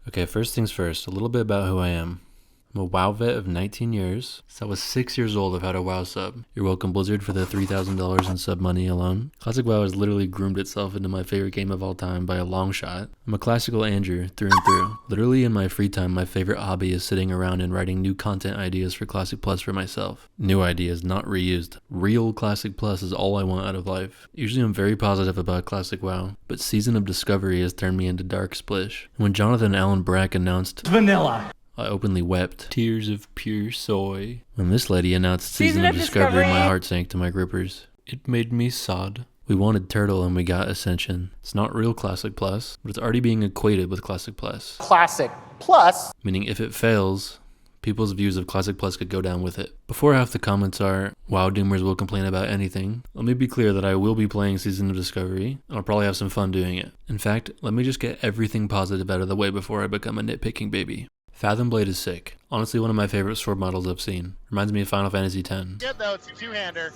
Okay, first things first, a little bit about who I am. I'm a WoW vet of 19 years. Since I was 6 years old, I've had a WoW sub. You're welcome, Blizzard, for the $3,000 in sub money alone. Classic WoW has literally groomed itself into my favorite game of all time by a long shot. I'm a classical Andrew, through and through. Literally in my free time, my favorite hobby is sitting around and writing new content ideas for Classic Plus for myself. New ideas, not reused. Real Classic Plus is all I want out of life. Usually I'm very positive about Classic WoW, but Season of Discovery has turned me into Dark Splish. When Jonathan Allen Brack announced Vanilla, I openly wept. Tears of pure soy. When this lady announced Season of Discovery, my heart sank to my grippers. It made me sod. We wanted Turtle and we got Ascension. It's not real Classic Plus, but it's already being equated with Classic Plus. Classic Plus? Meaning if it fails, people's views of Classic Plus could go down with it. Before half the comments are, wow, Doomers will complain about anything, let me be clear that I will be playing Season of Discovery, and I'll probably have some fun doing it. In fact, let me just get everything positive out of the way before I become a nitpicking baby. Fathom Blade is sick. Honestly, one of my favorite sword models I've seen. Reminds me of Final Fantasy X. Yeah, though, it's a two-hander.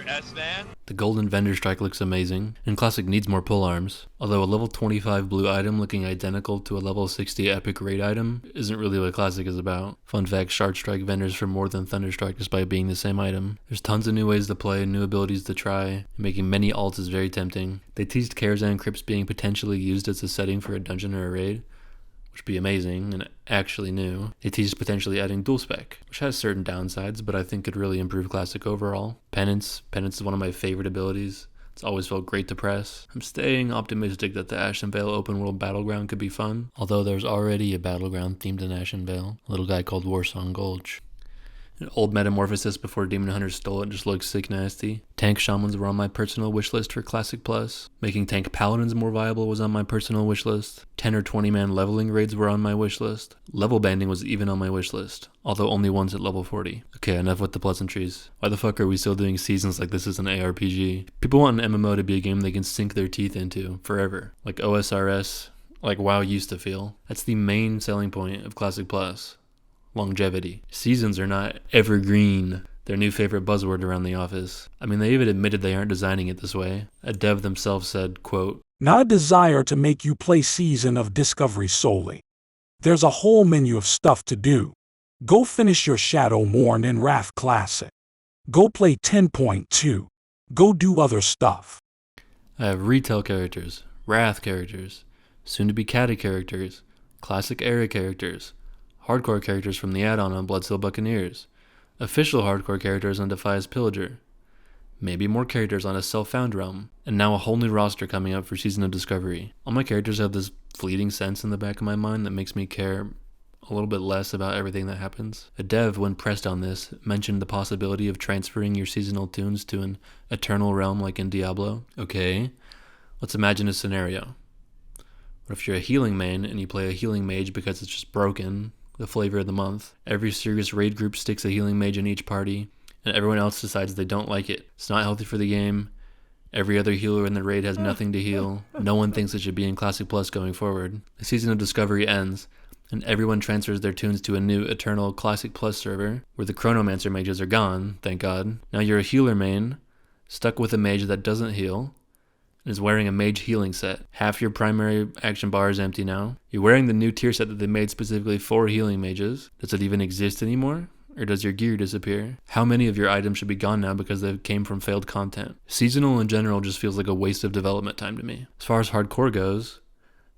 S-Man? The golden Vendor Strike looks amazing, and Classic needs more pull arms, although a level 25 blue item looking identical to a level 60 epic raid item isn't really what Classic is about. Fun fact, Shard Strike vendors for more than Thunder Strike despite being the same item. There's tons of new ways to play, new abilities to try, and making many alts is very tempting. They teased Karazhan Crypts being potentially used as a setting for a dungeon or a raid, which would be amazing and actually new. They teased potentially adding dual spec, which has certain downsides, but I think could really improve Classic overall. Penance is one of my favorite abilities. It's always felt great to press. I'm staying optimistic that the Ashen Vale open world battleground could be fun, although there's already a battleground themed in Ashen Vale, a little guy called Warsong Gulch. An old Metamorphosis before Demon Hunters stole it just looks sick nasty. Tank Shamans were on my personal wish list for Classic Plus. Making Tank Paladins more viable was on my personal wish list. 10 or 20 man leveling raids were on my wish list. Level banding was even on my wish list, although only once at level 40. Okay, enough with the pleasantries. Why the fuck are we still doing seasons like this is an ARPG? People want an MMO to be a game they can sink their teeth into forever, like OSRS, like WoW used to feel. That's the main selling point of Classic Plus. Longevity. Seasons are not evergreen. Their new favorite buzzword around the office. I mean, they even admitted they aren't designing it this way. A dev themselves said, quote, "Not a desire to make you play Season of Discovery solely. There's a whole menu of stuff to do. Go finish your Shadowmourne and Wrath Classic. Go play 10.2. Go do other stuff." I have retail characters, Wrath characters, soon-to-be Kata characters, classic era characters, hardcore characters from the add-on on Bloodsteel Buccaneers, official hardcore characters on Defias Pillager, maybe more characters on a self-found realm, and now a whole new roster coming up for Season of Discovery. All my characters have this fleeting sense in the back of my mind that makes me care a little bit less about everything that happens. A dev, when pressed on this, mentioned the possibility of transferring your seasonal tunes to an eternal realm like in Diablo. Okay, let's imagine a scenario. What if you're a healing main and you play a healing mage because it's just broken? The flavor of the month. Every serious raid group sticks a healing mage in each party, and everyone else decides they don't like it. It's not healthy for the game. Every other healer in the raid has nothing to heal. No one thinks it should be in Classic Plus going forward. The Season of Discovery ends, and everyone transfers their tunes to a new Eternal Classic Plus server, where the Chronomancer mages are gone, thank God. Now you're a healer main, stuck with a mage that doesn't heal, and is wearing a mage healing set. Half your primary action bar is empty now. You're wearing the new tier set that they made specifically for healing mages. Does it even exist anymore? Or does your gear disappear? How many of your items should be gone now because they came from failed content? Seasonal in general just feels like a waste of development time to me. As far as hardcore goes,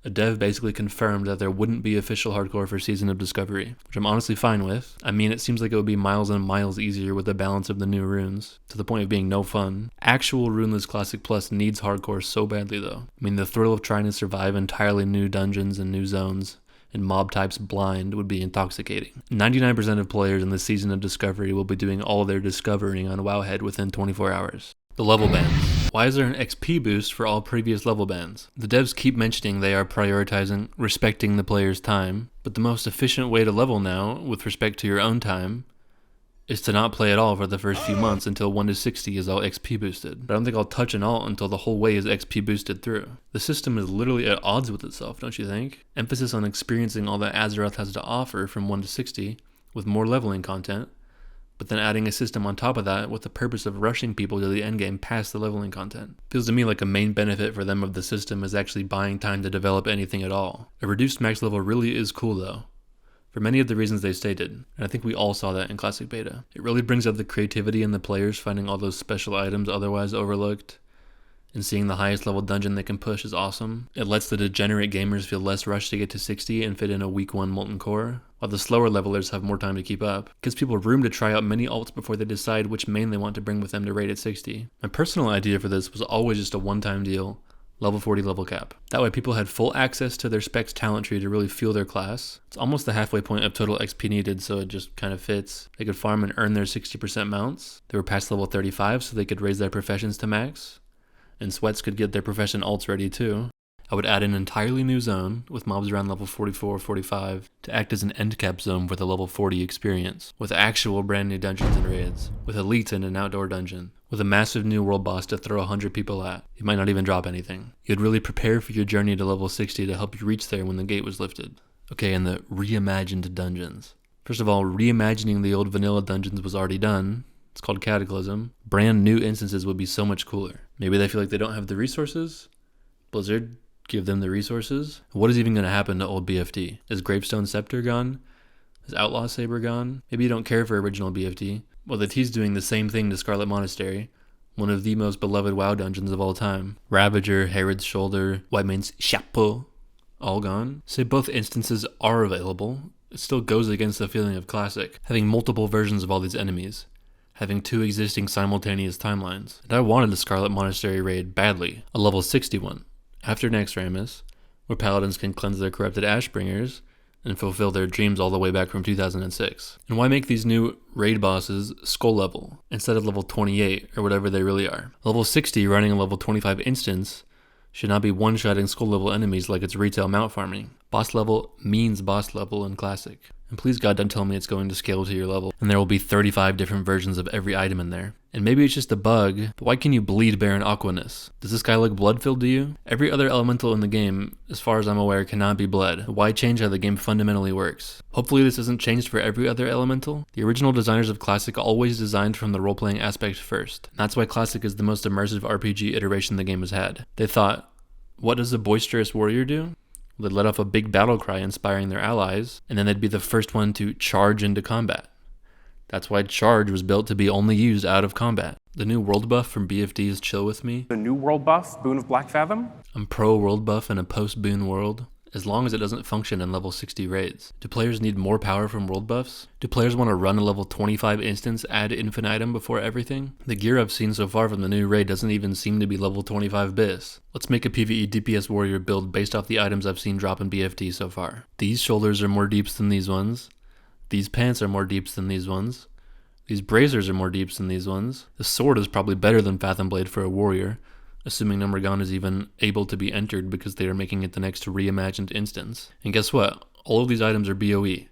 a dev basically confirmed that there wouldn't be official hardcore for Season of Discovery, which I'm honestly fine with. I mean, it seems like it would be miles and miles easier with the balance of the new runes, to the point of being no fun. Actual Runeless Classic Plus needs hardcore so badly though. I mean, the thrill of trying to survive entirely new dungeons and new zones and mob types blind would be intoxicating. 99% of players in the Season of Discovery will be doing all their discovering on WoWhead within 24 hours. The level bands. Why is there an XP boost for all previous level bands? The devs keep mentioning they are prioritizing respecting the player's time, but the most efficient way to level now, with respect to your own time, is to not play at all for the first few months until 1 to 60 is all XP boosted. But I don't think I'll touch an alt until the whole way is XP boosted through. The system is literally at odds with itself, don't you think? Emphasis on experiencing all that Azeroth has to offer from 1 to 60, with more leveling content, but then adding a system on top of that with the purpose of rushing people to the endgame past the leveling content. Feels to me like a main benefit for them of the system is actually buying time to develop anything at all. A reduced max level really is cool though, for many of the reasons they stated, and I think we all saw that in Classic Beta. It really brings out the creativity in the players finding all those special items otherwise overlooked, and seeing the highest level dungeon they can push is awesome. It lets the degenerate gamers feel less rushed to get to 60 and fit in a week 1 Molten Core, while the slower levelers have more time to keep up. It gives people room to try out many alts before they decide which main they want to bring with them to raid at 60. My personal idea for this was always just a one-time deal, level 40 level cap. That way people had full access to their specs talent tree to really feel their class. It's almost the halfway point of total XP needed, so it just kind of fits. They could farm and earn their 60% mounts. They were past level 35, so they could raise their professions to max. And sweats could get their profession alts ready too. I would add an entirely new zone with mobs around level 44 or 45 to act as an end cap zone for the level 40 experience, with actual brand new dungeons and raids, with elites in an outdoor dungeon, with a massive new world boss to throw 100 people at. You might not even drop anything. You'd really prepare for your journey to level 60 to help you reach there when the gate was lifted. Okay, and the reimagined dungeons. First of all, reimagining the old vanilla dungeons was already done. It's called Cataclysm. Brand new instances would be so much cooler. Maybe they feel like they don't have the resources? Blizzard, give them the resources. What is even going to happen to old BFD? Is Gravestone Scepter gone? Is Outlaw Saber gone? Maybe you don't care for original BFD. Well, the T's doing the same thing to Scarlet Monastery, one of the most beloved WoW dungeons of all time. Ravager, Herod's Shoulder, Whiteman's Chapeau, all gone. Say both instances are available. It still goes against the feeling of Classic, having multiple versions of all these enemies, having 2 existing simultaneous timelines. And I wanted a Scarlet Monastery raid badly, a level 61, after Naxxramas, where paladins can cleanse their corrupted Ashbringers and fulfill their dreams all the way back from 2006. And why make these new raid bosses skull level instead of level 28 or whatever they really are? Level 60 running a level 25 instance should not be one-shotting skull level enemies like it's retail mount farming. Boss level means boss level in Classic. And please God, don't tell me it's going to scale to your level, and there will be 35 different versions of every item in there. And maybe it's just a bug, but why can you bleed Baron Aquanus? Does this guy look blood-filled to you? Every other elemental in the game, as far as I'm aware, cannot be bled. Why change how the game fundamentally works? Hopefully this isn't changed for every other elemental. The original designers of Classic always designed from the role-playing aspect first. And that's why Classic is the most immersive RPG iteration the game has had. They thought, what does a boisterous warrior do? They'd let off a big battle cry inspiring their allies, and then they'd be the first one to charge into combat. That's why Charge was built to be only used out of combat. The new world buff from BFD's Chill With Me. The new world buff, Boon of Black Fathom. I'm pro world buff in a post-boon world, as long as it doesn't function in level 60 raids. Do players need more power from world buffs? Do players want to run a level 25 instance, add infinitum before everything? The gear I've seen so far from the new raid doesn't even seem to be level 25 bis. Let's make a PvE DPS warrior build based off the items I've seen drop in BFD so far. These shoulders are more deeps than these ones. These pants are more deeps than these ones. These bracers are more deeps than these ones. The sword is probably better than Fathom Blade for a warrior, assuming Numbergone is even able to be entered because they are making it the next reimagined instance. And guess what? All of these items are BOE.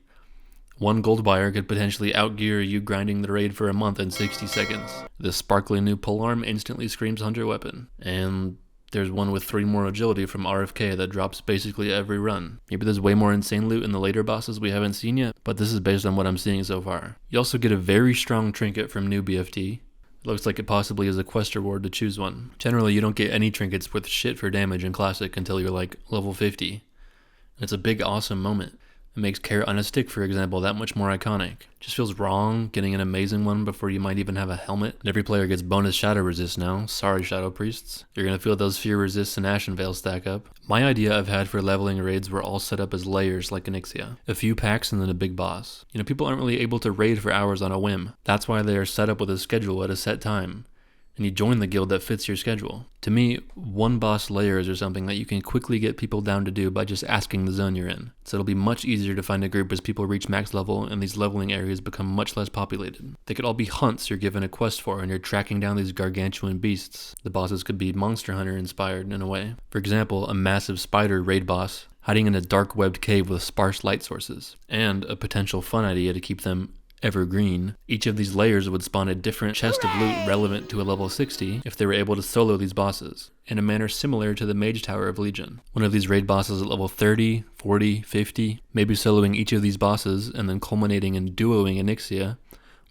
One gold buyer could potentially outgear you grinding the raid for a month in 60 seconds. This sparkly new polearm instantly screams Hunter Weapon. And there's one with 3 more agility from RFK that drops basically every run. Maybe there's way more insane loot in the later bosses we haven't seen yet, but this is based on what I'm seeing so far. You also get a very strong trinket from new BFD. It looks like it possibly is a quest reward to choose one. Generally, you don't get any trinkets worth shit for damage in Classic until you're like level 50. And it's a big awesome moment. It makes Carrot on a Stick, for example, that much more iconic. Just feels wrong getting an amazing one before you might even have a helmet. And every player gets bonus Shadow Resist now. Sorry, Shadow Priests. You're gonna feel those Fear Resists and Ashen Veil stack up. My idea I've had for leveling raids were all set up as layers like Onyxia. A few packs and then a big boss. You know, people aren't really able to raid for hours on a whim. That's why they are set up with a schedule at a set time. And you join the guild that fits your schedule. To me, one boss layers are something that you can quickly get people down to do by just asking the zone you're in. So it'll be much easier to find a group as people reach max level and these leveling areas become much less populated. They could all be hunts you're given a quest for and you're tracking down these gargantuan beasts. The bosses could be Monster Hunter inspired in a way. For example, a massive spider raid boss hiding in a dark webbed cave with sparse light sources. And a potential fun idea to keep them evergreen. Each of these layers would spawn a different chest of loot relevant to a level 60 if they were able to solo these bosses, in a manner similar to the Mage Tower of Legion. One of these raid bosses at level 30, 40, 50, maybe soloing each of these bosses and then culminating in duoing Onyxia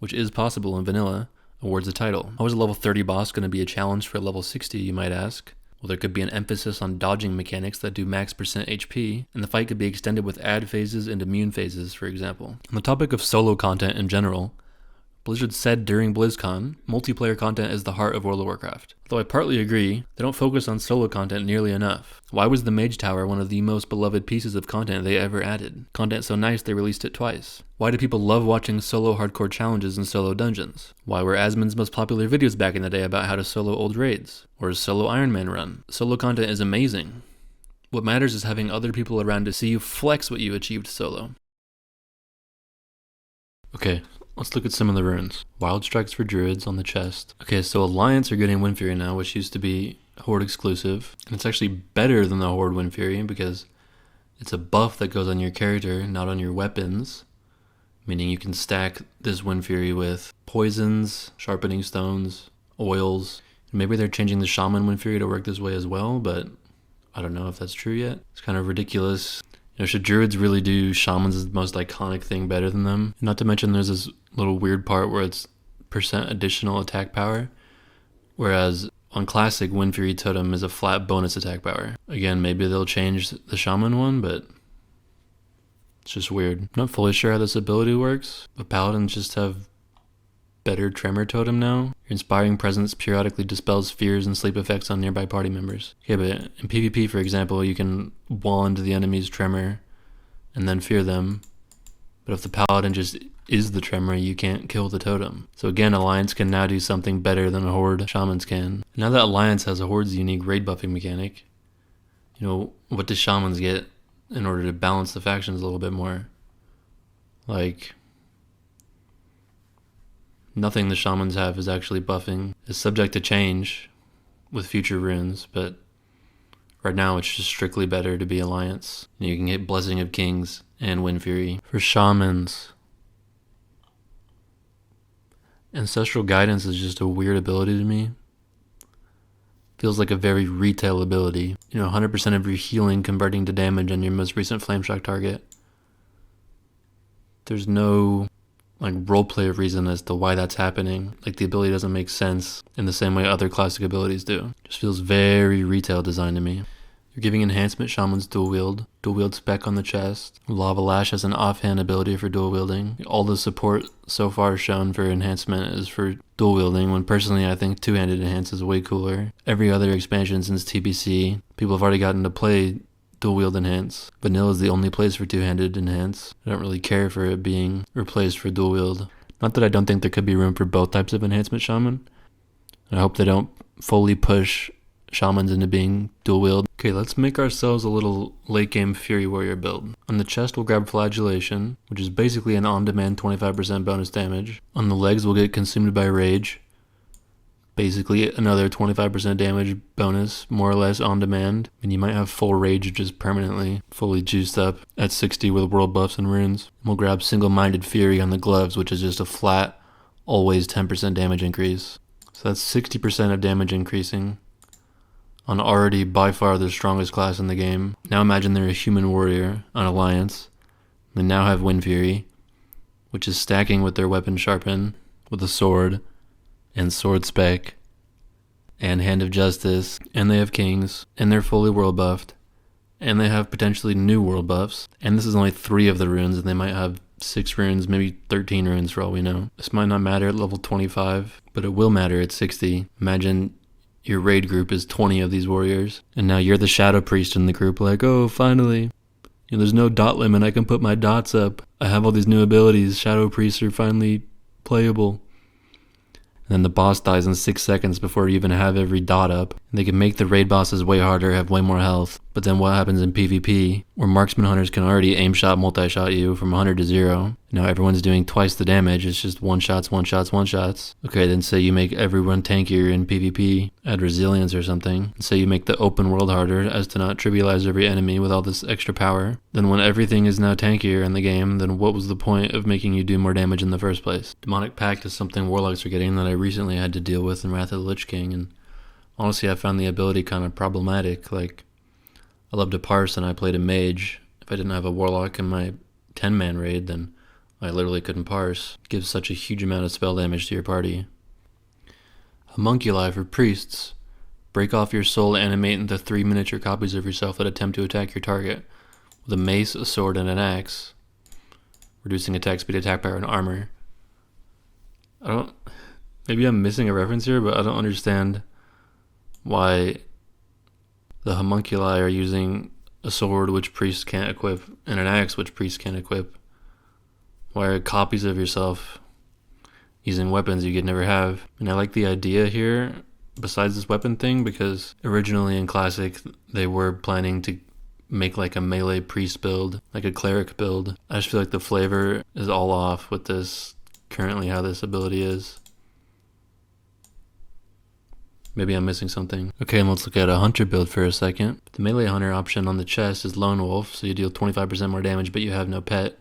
which is possible in vanilla, awards a title. How is a level 30 boss going to be a challenge for a level 60, you might ask? Well, there could be an emphasis on dodging mechanics that do max percent HP, and the fight could be extended with add phases and immune phases, for example. On the topic of solo content in general, Blizzard said during BlizzCon, multiplayer content is the heart of World of Warcraft. Though I partly agree, they don't focus on solo content nearly enough. Why was the Mage Tower one of the most beloved pieces of content they ever added? Content so nice they released it twice. Why do people love watching solo hardcore challenges and solo dungeons? Why were Asmon's most popular videos back in the day about how to solo old raids? Or a solo Iron Man run? Solo content is amazing. What matters is having other people around to see you flex what you achieved solo. Okay, let's look at some of the runes. Wild Strikes for Druids on the chest. Okay, so Alliance are getting Wind Fury now, which used to be Horde exclusive. And it's actually better than the Horde Wind Fury because it's a buff that goes on your character, not on your weapons. Meaning you can stack this Wind Fury with poisons, sharpening stones, oils. Maybe they're changing the Shaman Wind Fury to work this way as well, but I don't know if that's true yet. It's kind of ridiculous. Should Druids really do Shamans as the most iconic thing better than them? Not to mention there's this little weird part where it's percent additional attack power, whereas on Classic, Wind Fury Totem is a flat bonus attack power. Again, maybe they'll change the Shaman one, but it's just weird. I'm not fully sure how this ability works, but Paladins just have better Tremor Totem now. Your Inspiring Presence periodically dispels fears and sleep effects on nearby party members. Okay, but in PvP, for example, you can wall into the enemy's Tremor and then fear them. But if the Paladin just is the Tremor, you can't kill the Totem. So again, Alliance can now do something better than a Horde Shamans can. Now that Alliance has a Horde's unique raid buffing mechanic, what do Shamans get in order to balance the factions a little bit more? Like, nothing the Shamans have is actually buffing. It's subject to change with future runes, but right now it's just strictly better to be Alliance. You can get Blessing of Kings and Wind Fury. For Shamans, Ancestral Guidance is just a weird ability to me. Feels like a very retail ability. 100% of your healing converting to damage on your most recent Flameshock target. There's no roleplay reason as to why that's happening. The ability doesn't make sense in the same way other classic abilities do. Just feels very retail design to me. You're giving enhancement Shamans dual wield spec on the chest. Lava Lash has an offhand ability for dual wielding. All the support so far shown for enhancement is for dual wielding, when personally I think two-handed enhance is way cooler. Every other expansion since TBC, people have already gotten to play dual wield enhance. Vanilla is the only place for two-handed enhance. I don't really care for it being replaced for dual wield. Not that I don't think there could be room for both types of enhancement Shaman. I hope they don't fully push Shamans into being dual wield. Okay, let's make ourselves a little late game Fury Warrior build. On the chest we'll grab Flagellation, which is basically an on-demand 25% bonus damage. On the legs we'll get Consumed by Rage. Basically another 25% damage bonus, more or less on demand. And you might have full rage just permanently, fully juiced up at 60 with world buffs and runes. We'll grab Single-Minded Fury on the gloves, which is just a flat, always 10% damage increase. So that's 60% of damage increasing on already by far the strongest class in the game. Now imagine they're a human warrior on Alliance. They now have Wind Fury, which is stacking with their weapon sharpen, with a sword, and sword spec, and Hand of Justice, and they have Kings, and they're fully world buffed, and they have potentially new world buffs, and this is only 3 of the runes, and they might have 6 runes, maybe 13 runes for all we know. This might not matter at level 25, but it will matter at 60. Imagine your raid group is 20 of these warriors, and now you're the Shadow Priest in the group, oh, finally. There's no dot limit, I can put my dots up. I have all these new abilities, Shadow Priests are finally playable. And then the boss dies in 6 seconds before you even have every dot up. They can make the raid bosses way harder, have way more health. But then what happens in PvP, where marksman hunters can already aim shot, multi-shot you from 100 to 0. Now everyone's doing twice the damage, it's just one shots. Okay, then say you make everyone tankier in PvP, add resilience or something. Say you make the open world harder as to not trivialize every enemy with all this extra power. Then when everything is now tankier in the game, then what was the point of making you do more damage in the first place? Demonic Pact is something warlocks are getting that I recently had to deal with in Wrath of the Lich King, and honestly I found the ability kind of problematic. I love to parse and I played a mage. If I didn't have a warlock in my 10-man raid, then I literally couldn't parse, gives such a huge amount of spell damage to your party. Homunculi for priests. Break off your soul, animate into 3 miniature copies of yourself that attempt to attack your target with a mace, a sword, and an axe, reducing attack speed, attack power, and armor. Maybe I'm missing a reference here, but I don't understand why the homunculi are using a sword which priests can't equip and an axe which priests can't equip. Why are copies of yourself using weapons you could never have? And I like the idea here, besides this weapon thing, because originally in Classic they were planning to make like a melee priest build, like a cleric build. I just feel like the flavor is all off with this, currently how this ability is. Maybe I'm missing something. Okay, and let's look at a hunter build for a second. The melee hunter option on the chest is Lone Wolf, so you deal 25% more damage but you have no pet.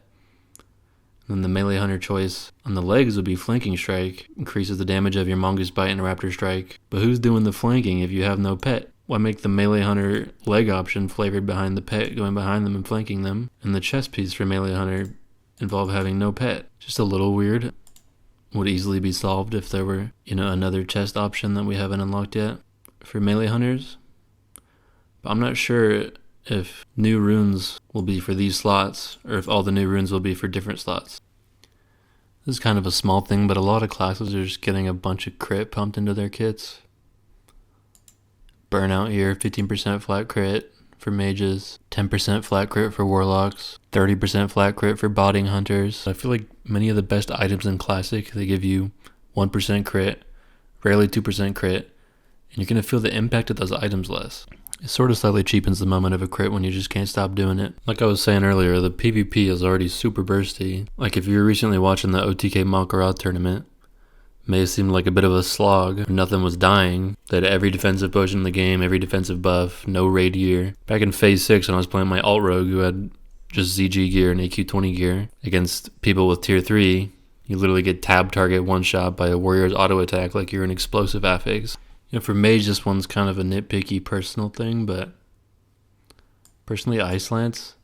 Then the melee hunter choice on the legs would be Flanking Strike, increases the damage of your Mongoose Bite and Raptor Strike. But who's doing the flanking if you have no pet? Why make the melee hunter leg option flavored behind the pet, going behind them and flanking them? And the chest piece for melee hunter involve having no pet. Just a little weird. Would easily be solved if there were, another chest option that we haven't unlocked yet for melee hunters. But I'm not sure if new runes will be for these slots, or if all the new runes will be for different slots. This is kind of a small thing, but a lot of classes are just getting a bunch of crit pumped into their kits. Burnout here, 15% flat crit for mages, 10% flat crit for warlocks, 30% flat crit for botting hunters. I feel like many of the best items in Classic, they give you 1% crit, rarely 2% crit, and you're going to feel the impact of those items less. It sort of slightly cheapens the moment of a crit when you just can't stop doing it. Like I was saying earlier, the PvP is already super bursty. Like if you were recently watching the OTK Malkarad tournament, it may have seemed like a bit of a slog. Nothing was dying. They had every defensive potion in the game, every defensive buff, no raid gear. Back in Phase 6 when I was playing my alt rogue who had just ZG gear and AQ20 gear against people with tier 3, you literally get tab target one shot by a warrior's auto attack like you're an explosive affix. For mage, this one's kind of a nitpicky personal thing, but personally, Ice Lance,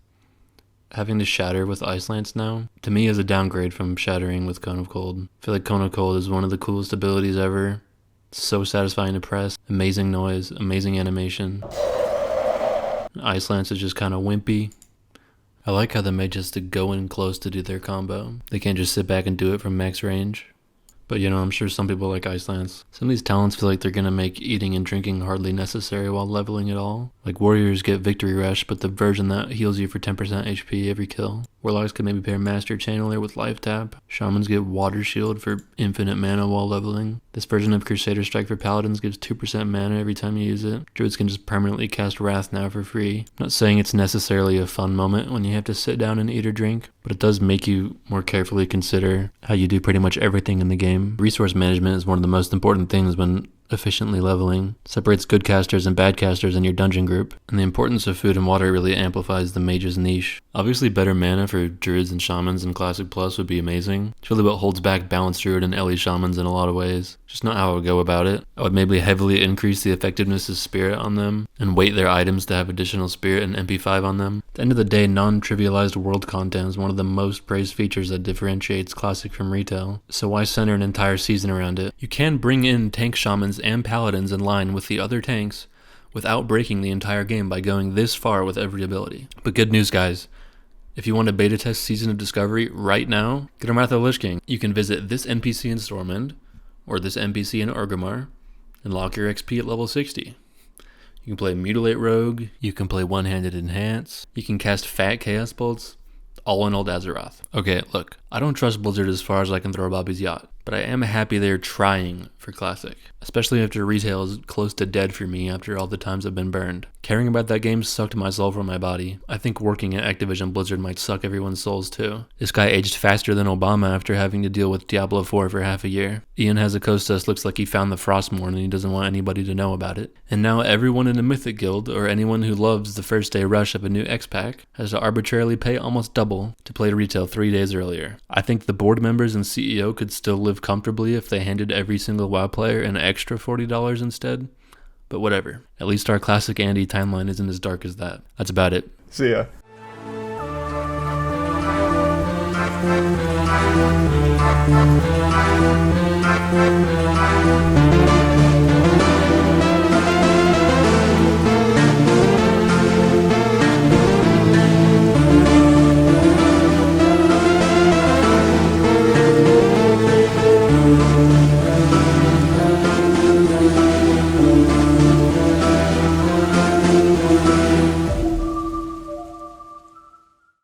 having to shatter with Ice Lance now, to me is a downgrade from shattering with Cone of Cold. I feel like Cone of Cold is one of the coolest abilities ever. It's so satisfying to press, amazing noise, amazing animation. Ice Lance is just kind of wimpy. I like how the mage has to go in close to do their combo. They can't just sit back and do it from max range. But I'm sure some people like Ice Lance. Some of these talents feel like they're going to make eating and drinking hardly necessary while leveling at all. Like warriors get Victory Rush, but the version that heals you for 10% HP every kill. Warlocks can maybe pair Master Channeler with Life Tap. Shamans get Water Shield for infinite mana while leveling. This version of Crusader Strike for Paladins gives 2% mana every time you use it. Druids can just permanently cast Wrath now for free. I'm not saying it's necessarily a fun moment when you have to sit down and eat or drink, but it does make you more carefully consider how you do pretty much everything in the game. Resource management is one of the most important things when efficiently leveling. Separates good casters and bad casters in your dungeon group, and the importance of food and water really amplifies the mage's niche. Obviously better mana for druids and shamans in Classic Plus would be amazing. It's really what holds back balanced druid and Ellie shamans in a lot of ways. Just not how I would go about it. I would maybe heavily increase the effectiveness of spirit on them, and weight their items to have additional spirit and MP5 on them. At the end of the day, non-trivialized world content is one of the most praised features that differentiates Classic from retail. So why center an entire season around it? You can bring in tank shamans and paladins in line with the other tanks without breaking the entire game by going this far with every ability. But good news, guys. If you want to beta test Season of Discovery right now, get on Wrath of the Lich King. You can visit this NPC in Stormend or this NPC in Orgrimmar and lock your XP at level 60. You can play Mutilate Rogue, you can play One-Handed Enhance, you can cast Fat Chaos Bolts, all in Old Azeroth. Okay, look, I don't trust Blizzard as far as I can throw Bobby's yacht, but I am happy they're trying for Classic, especially after retail is close to dead for me after all the times I've been burned. Caring about that game sucked my soul from my body. I think working at Activision Blizzard might suck everyone's souls too. This guy aged faster than Obama after having to deal with Diablo 4 for half a year. Ian Hazacostas looks like he found the Frostmourne and he doesn't want anybody to know about it. And now everyone in a Mythic Guild, or anyone who loves the first day rush of a new X-Pack, has to arbitrarily pay almost double to play retail 3 days earlier. I think the board members and CEO could still live comfortably if they handed every single WoW player an extra $40 instead. But whatever. At least our Classic Andy timeline isn't as dark as that. That's about it. See ya.